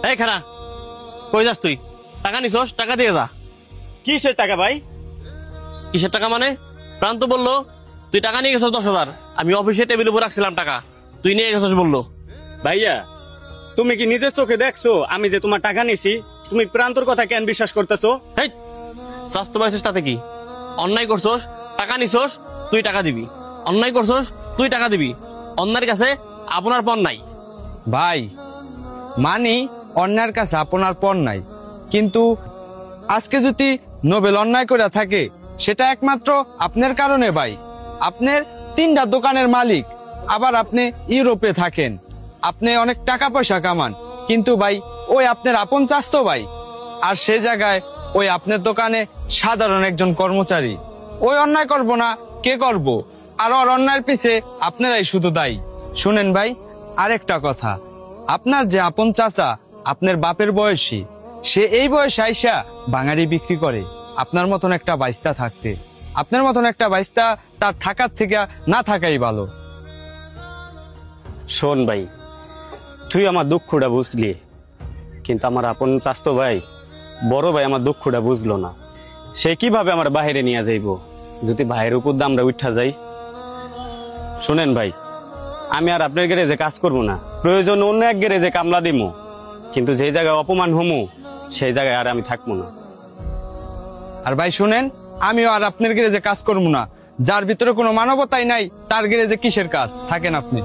এই খানা, কই যাস তুই? টাকা নিছস, টাকা দিয়ে যা। কিসের টাকা ভাই? কিসের টাকা মানে? প্রান্ত বললো তুই টাকা নিয়ে গেছস 10,000। আমি অফিসে টেবিলের উপর রাখছিলাম টাকা, তুই নিয়ে গেছস বললো। ভাইয়া, তুমি কি নিজের চোখে দেখছো আমি যে তোমার টাকা নিছি? তুমি প্রান্তর কথা কেন বিশ্বাস করতেছো? হেই, স্বাস্থ্য পাইছিস তাতে কি? অন্যায় করছস, টাকা নিছস, তুই টাকা দিবি। অন্যায় করছস, তুই টাকা দিবি। অন্যায়ের কাছে আপনার পণ নাই। ভাই মানি অন্যায়ের কাছে আপনার পণ নাই, কিন্তু আজকে যদি নোবেল অন্যায় করে থাকে সেটা একমাত্র আপনার কারণে ভাই। আপনার 3টা দোকানের মালিক, আবার আপনি ইউরোপে থাকেন, আপনি অনেক টাকা পয়সা কামান, কিন্তু ভাই ওই আপনার আপন চাস্তো ভাই, আর সে জায়গায় ওই আপনার দোকানে সাধারণ একজন কর্মচারী। ওই অন্যায় করব না কে করব? আর ওর অন্যায়ের পিছে আপনারাই শুধু দায়ী। শুনেন ভাই, আরেকটা কথা, আপনার যে আপন চাচা আপনার বাপের বয়সী, সে এই বয়সে আইসা বাঙালি বিক্রি করে আপনার মতন একটা বাইস্তা থাকতে। আপনার মতন একটা বাইস্তা তার থাকার থেকে না থাকাই ভালো। শোন ভাই, তুই আমার দুঃখটা বুঝলি, কিন্তু আমার আপন চাস্তো ভাই, বড় ভাই আমার দুঃখটা বুঝলো না। সে কিভাবে আমার বাহিরে নিয়ে যাইব যদি ভাইয়ের উপর দিয়ে আমরা উঠা যাই? শোনেন ভাই, আমি আর আপনার গ্যারেজে কাজ করবো না, প্রয়োজন অন্য এক গ্যারেজে কামলা দিমু, কিন্তু যে জায়গায় অপমান হমু সেই জায়গায় আর আমি থাকবো না। আর ভাই শুনেন, আমিও আর আপনার গ্যারেজে কাজ করবো না। যার ভিতরে কোনো মানবতাই নাই তার গ্যারেজে কিসের কাজ? থাকেন আপনি।